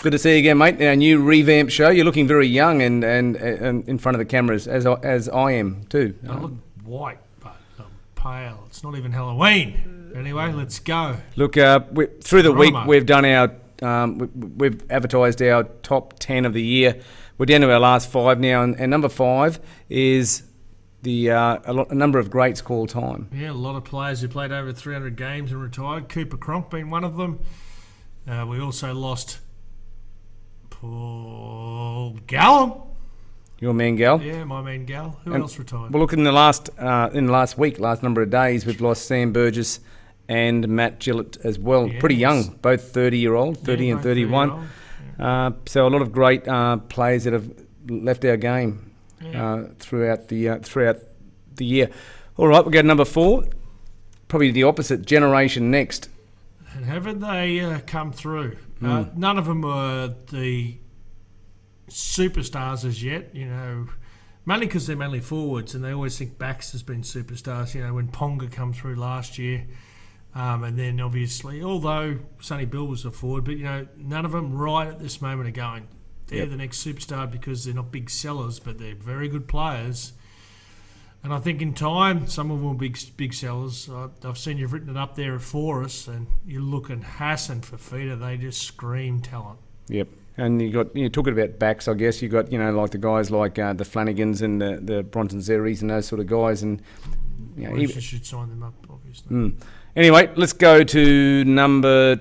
Good to see you again, mate. Our new revamped show. You're looking very young and in front of the cameras, as I am too. I look white, but I'm pale. It's not even Halloween. Anyway, let's go. Look, through the week we've done our we've advertised our top 10 of the year. We're down to our last 5 now, and number 5 is a number of greats of all time. Yeah, a lot of players who played over 300 games and retired. Cooper Cronk being one of them. We also lost Paul Gallen. Your man Gal? Yeah, my man Gal. Who else retired? Well, look, in the last number of days, we've lost Sam Burgess and Matt Gillett as well. Yes. Pretty young, both 30-year-old, 30 and 31. Yeah. So a lot of great players that have left our game throughout the year. All right, we'll go to number 4. Probably the opposite, Generation Next. And haven't they come through? None of them were the superstars as yet, mainly because they're mainly forwards, and they always think backs has been superstars. When Ponga come through last year, and then obviously, although Sonny Bill was a forward, but none of them right at this moment are going, they're the next superstar, because they're not big sellers, but they're very good players. And I think in time, some of them will be big sellers. I've seen you've written it up there for us, and you look at Haas and Fafita, they just scream talent. Yep. And you're talking about backs, I guess. You got like the guys like the Flanagans and the Bronson Zeris and those sort of guys, and you should sign them up, obviously. Anyway, let's go to number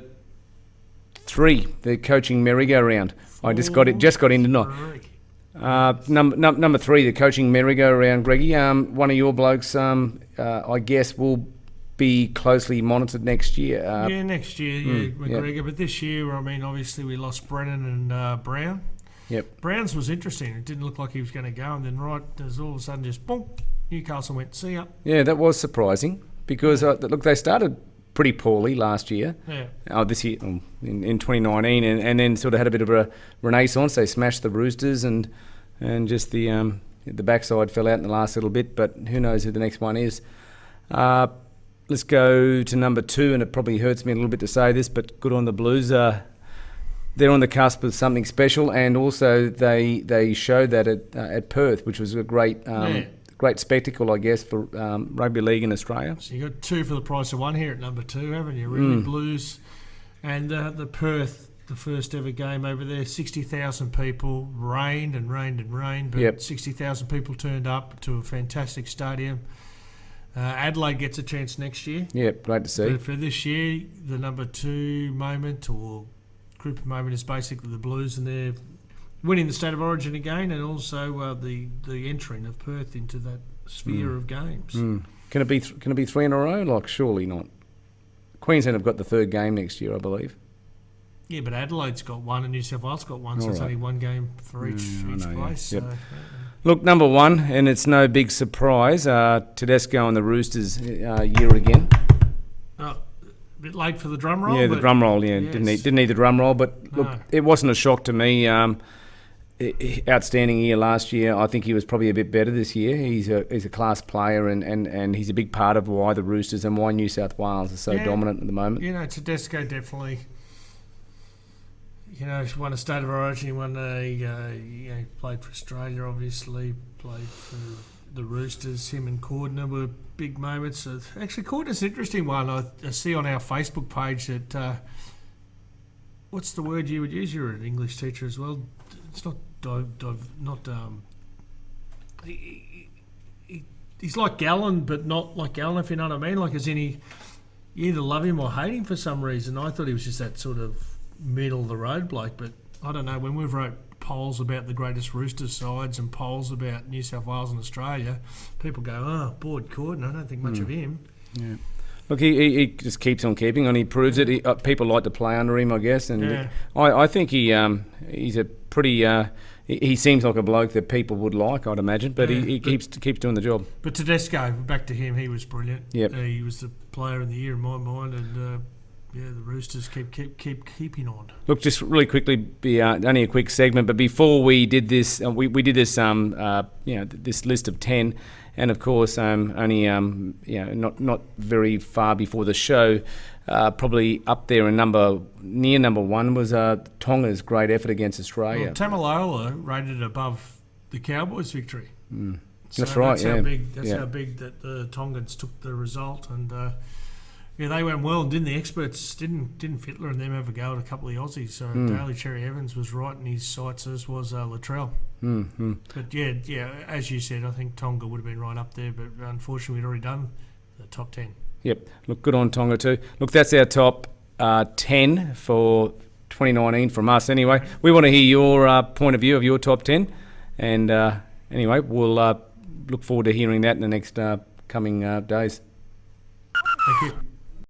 3, the coaching merry-go-round. I just got in, didn't I? Number 3, the coaching merry-go-round, Greggy. One of your blokes, I guess, will be closely monitored next year. Next year, McGregor. But this year, obviously we lost Brennan and Brown. Yep. Brown's was interesting. It didn't look like he was going to go, and then there's all of a sudden just boom, Newcastle went, see ya. Yeah, that was surprising because look, they started pretty poorly last year. Yeah. This year in 2019, and then sort of had a bit of a renaissance. They smashed the Roosters and just the backside fell out in the last little bit. But who knows who the next one is? Let's go to number 2, and it probably hurts me a little bit to say this, but good on the Blues. They're on the cusp of something special, and also they showed that at Perth, which was a great spectacle, I guess, for rugby league in Australia. So you got 2 for the price of 1 here at number 2, haven't you? Really, Blues and the Perth, the first ever game over there. 60,000 people, rained, but 60,000 people turned up to a fantastic stadium. Adelaide gets a chance next year. Yeah, great to see. But for this year, the number 2 moment or group of moment is basically the Blues, and they're winning the State of Origin again, and also the entering of Perth into that sphere of games. Can it be 3 in a row? Like, surely not. Queensland have got the 3rd game next year, I believe. Yeah, but Adelaide's got 1 and New South Wales got 1, so it's only 1 game for each place. Yep. Look, number 1, and it's no big surprise, Tedesco and the Roosters year again. A bit late for the drum roll. Yeah, the drum roll, yes. Didn't need the drum roll, but look, it wasn't a shock to me. Outstanding year last year. I think he was probably a bit better this year. He's a class player, and he's a big part of why the Roosters and why New South Wales are so dominant at the moment. Tedesco definitely. He won a State of Origin. He won he played for Australia, obviously. Played for the Roosters. Him and Cordner were big moments. Actually, Cordner's an interesting one. I see on our Facebook page that what's the word you would use? You're an English teacher as well. It's not he's like Gallen, but not like Gallen, if you know what I mean. Like, as in you either love him or hate him for some reason. I thought he was just that sort of middle of the road bloke, but I don't know. When we've wrote polls about the greatest Roosters sides and polls about New South Wales and Australia, people go, bored Corden. I don't think much of him. Yeah. Look, he just keeps on keeping on. He proves it. People like to play under him, I guess, and I think he's a pretty. He seems like a bloke that people would like, I'd imagine, but he keeps doing the job. But Tedesco, back to him, he was brilliant. Yep. He was the player of the year in my mind, and the Roosters keep keeping on. Look, just really quickly, only a quick segment, but before we did this, we did this this list of 10. And of course, only not very far before the show, probably up there in near number one was Tonga's great effort against Australia. Well, Tamilola rated above the Cowboys' victory. So That's right. That's how big that the Tongans took the result, and they went well. And didn't the experts didn't Fittler and them ever go at a couple of the Aussies? So Daly Cherry Evans was right in his sights, as was Latrell. But as you said, I think Tonga would have been right up there, but unfortunately we'd already done the top 10. Yep. Look, good on Tonga too. Look, that's our top 10 for 2019 from us. Anyway, we want to hear your point of view of your top 10, and anyway, we'll look forward to hearing that in the next coming days. Thank you.